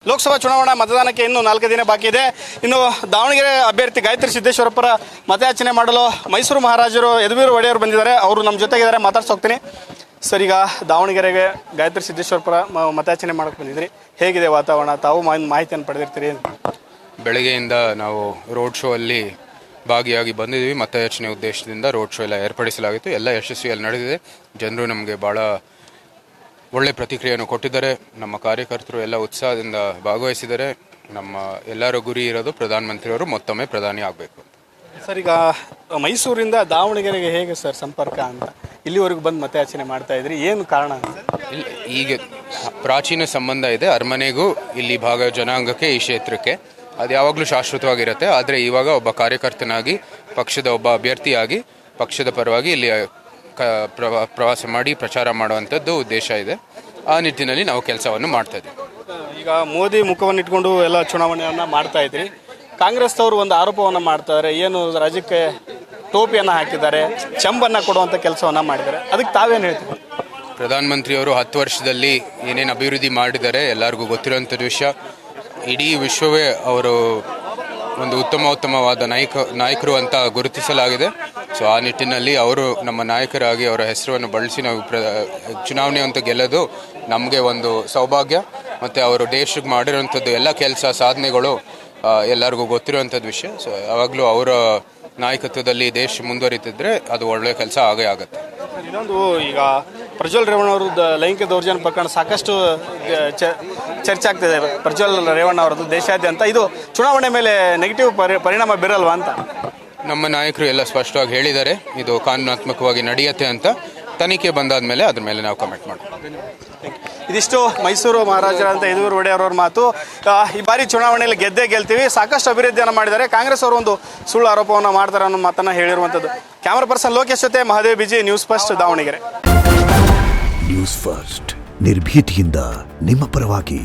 ಲೋಕಸಭಾ ಚುನಾವಣಾ ಮತದಾನಕ್ಕೆ ಇನ್ನು 4 ದಿನ ಬಾಕಿ ಇದೆ. ಇನ್ನು ದಾವಣಗೆರೆ ಅಭ್ಯರ್ಥಿ ಗಾಯತ್ರಿ ಸಿದ್ದೇಶ್ವರ ಪರ ಮತಯಾಚನೆ ಮಾಡಲು ಮೈಸೂರು ಮಹಾರಾಜರು ಯದುವೀರ್ ಒಡೆಯರ್ ಬಂದಿದ್ದಾರೆ. ಅವರು ನಮ್ಮ ಜೊತೆಗಿದ್ದಾರೆ, ಮಾತಾಡ್ಸೋಗ್ತೀನಿ. ಸರ್, ಈಗ ದಾವಣಗೆರೆಗೆ ಗಾಯತ್ರಿ ಸಿದ್ದೇಶ್ವರ ಪರ ಮತಯಾಚನೆ ಮಾಡೋಕೆ ಬಂದಿದ್ರಿ. ಹೇಗಿದೆ ವಾತಾವರಣ? ತಾವು ಮಾಹಿತಿಯನ್ನು ಪಡೆದಿರ್ತೀರಿ. ಬೆಳಗ್ಗೆಯಿಂದ ನಾವು ರೋಡ್ ಶೋ ಅಲ್ಲಿ ಭಾಗಿಯಾಗಿ ಬಂದಿದ್ದೀವಿ. ಮತಯಾಚನೆ ಉದ್ದೇಶದಿಂದ ರೋಡ್ ಶೋ ಎಲ್ಲ ಏರ್ಪಡಿಸಲಾಗಿತ್ತು. ಎಲ್ಲ ಯಶಸ್ವಿಯಲ್ಲಿ ನಡೆದಿದೆ. ಜನರು ನಮಗೆ ಭಾಳ ಒಳ್ಳೆ ಪ್ರತಿಕ್ರಿಯೆಯನ್ನು ಕೊಟ್ಟಿದ್ದಾರೆ. ನಮ್ಮ ಕಾರ್ಯಕರ್ತರು ಎಲ್ಲ ಉತ್ಸಾಹದಿಂದ ಭಾಗವಹಿಸಿದ್ದಾರೆ. ನಮ್ಮ ಎಲ್ಲರ ಗುರಿ ಇರೋದು ಪ್ರಧಾನಮಂತ್ರಿಯವರು ಮತ್ತೊಮ್ಮೆ ಪ್ರಧಾನಿ ಆಗಬೇಕು. ಸರ್, ಈಗ ಮೈಸೂರಿಂದ ದಾವಣಗೆರೆಗೆ ಹೇಗೆ ಸರ್ ಸಂಪರ್ಕ ಅಂತ ಇಲ್ಲಿವರೆಗೂ ಬಂದು ಮತಯಾಚನೆ ಮಾಡ್ತಾ ಇದ್ರಿ, ಏನು ಕಾರಣ? ಈಗ ಪ್ರಾಚೀನ ಸಂಬಂಧ ಇದೆ ಅರಮನೆಗೂ ಇಲ್ಲಿ ಜನಾಂಗಕ್ಕೆ, ಈ ಕ್ಷೇತ್ರಕ್ಕೆ. ಅದು ಯಾವಾಗಲೂ ಶಾಶ್ವತವಾಗಿರುತ್ತೆ. ಆದರೆ ಇವಾಗ ಒಬ್ಬ ಕಾರ್ಯಕರ್ತನಾಗಿ, ಪಕ್ಷದ ಒಬ್ಬ ಅಭ್ಯರ್ಥಿಯಾಗಿ, ಪಕ್ಷದ ಪರವಾಗಿ ಇಲ್ಲಿ ಪ್ರವಾಸ ಮಾಡಿ ಪ್ರಚಾರ ಮಾಡುವಂಥದ್ದು ಉದ್ದೇಶ ಇದೆ. ಆ ನಿಟ್ಟಿನಲ್ಲಿ ನಾವು ಕೆಲಸವನ್ನು ಮಾಡ್ತಾ ಇದ್ದೀವಿ. ಈಗ ಮೋದಿ ಮುಖವನ್ನು ಇಟ್ಕೊಂಡು ಎಲ್ಲ ಚುನಾವಣೆಯನ್ನು ಮಾಡ್ತಾ ಇದ್ರಿ. ಕಾಂಗ್ರೆಸ್ನವರು ಒಂದು ಆರೋಪವನ್ನು ಮಾಡ್ತಾರೆ, ಏನು ರಾಜ್ಯಕ್ಕೆ ಟೋಪಿಯನ್ನು ಹಾಕಿದ್ದಾರೆ, ಚಂಬನ್ನು ಕೊಡುವಂಥ ಕೆಲಸವನ್ನು ಮಾಡಿದ್ದಾರೆ. ಅದಕ್ಕೆ ತಾವೇನು ಹೇಳ್ತೀವಿ? ಪ್ರಧಾನಮಂತ್ರಿಯವರು 10 ವರ್ಷದಲ್ಲಿ ಏನೇನು ಅಭಿವೃದ್ಧಿ ಮಾಡಿದ್ದಾರೆ ಎಲ್ಲರಿಗೂ ಗೊತ್ತಿರುವಂಥದ್ದು ವಿಷಯ. ಇಡೀ ವಿಶ್ವವೇ ಅವರು ಒಂದು ಉತ್ತಮವಾದ ನಾಯಕರು ಅಂತ ಗುರುತಿಸಲಾಗಿದೆ. ಸೊ ಆ ನಿಟ್ಟಿನಲ್ಲಿ ಅವರು ನಮ್ಮ ನಾಯಕರಾಗಿ ಅವರ ಹೆಸರನ್ನು ಬಳಸಿ ನಾವು ಚುನಾವಣೆ ಅಂತ ಗೆಲ್ಲೋದು ನಮಗೆ ಒಂದು ಸೌಭಾಗ್ಯ. ಮತ್ತು ಅವರು ದೇಶಕ್ಕೆ ಮಾಡಿರುವಂಥದ್ದು ಎಲ್ಲ ಕೆಲಸ ಸಾಧನೆಗಳು ಎಲ್ಲರಿಗೂ ಗೊತ್ತಿರುವಂಥದ್ದು ವಿಷಯ. ಸೊ ಯಾವಾಗಲೂ ಅವರ ನಾಯಕತ್ವದಲ್ಲಿ ದೇಶ ಮುಂದುವರಿತಿದ್ರೆ ಅದು ಒಳ್ಳೆಯ ಕೆಲಸ ಆಗೇ ಆಗುತ್ತೆ. ಇನ್ನೊಂದು, ಈಗ ಪ್ರಜ್ವಲ್ ರೇವಣ್ಣ ಅವರದ್ದು ಲೈಂಗಿಕ ದೌರ್ಜನ್ಯ ಪ್ರಕರಣ ಸಾಕಷ್ಟು ಚರ್ಚೆ ಆಗ್ತಿದೆ. ಪ್ರಜ್ವಲ್ ರೇವಣ್ಣ ಅವರದ್ದು ದೇಶಾದ್ಯಂತ ಇದು ಚುನಾವಣೆ ಮೇಲೆ ನೆಗೆಟಿವ್ ಪರಿಣಾಮ ಬೀರಲ್ವಾ ಅಂತ? ನಮ್ಮ ನಾಯಕರು ಎಲ್ಲ ಸ್ಪಷ್ಟವಾಗಿ ಹೇಳಿದ್ದಾರೆ, ಇದು ಕಾನೂನಾತ್ಮಕವಾಗಿ ನಡೆಯುತ್ತೆ ಅಂತ. ತನಿಖೆ ಬಂದಾದ ಮೇಲೆ ಅದ್ರ ಮೇಲೆ ನಾವು ಕಮೆಂಟ್ ಮಾಡ್ತೀವಿ. ಇದಿಷ್ಟು ಮೈಸೂರು ಮಹಾರಾಜರಂತ ಯದುವೀರ್ ಒಡೆಯರ್ ಅವ್ರ ಮಾತು. ಈ ಬಾರಿ ಚುನಾವಣೆಯಲ್ಲಿ ಗೆಲ್ತೀವಿ, ಸಾಕಷ್ಟು ಅಭಿವೃದ್ಧಿಯನ್ನು ಮಾಡಿದ್ದಾರೆ. ಕಾಂಗ್ರೆಸ್ ಅವರು ಒಂದು ಸುಳ್ಳು ಆರೋಪವನ್ನು ಮಾಡ್ತಾರೆ ಅನ್ನೋ ಮಾತನ್ನು ಹೇಳಿರುವಂಥದ್ದು. ಕ್ಯಾಮರಾ ಪರ್ಸನ್ ಲೋಕೇಶ್ ಜೊತೆ ಮಹದೇವ್ ಬಿಜಿ, news first Davanagere. News first ನಿರ್ಭೀತಿಯಿಂದ ನಿಮ್ಮ ಪರವಾಗಿ.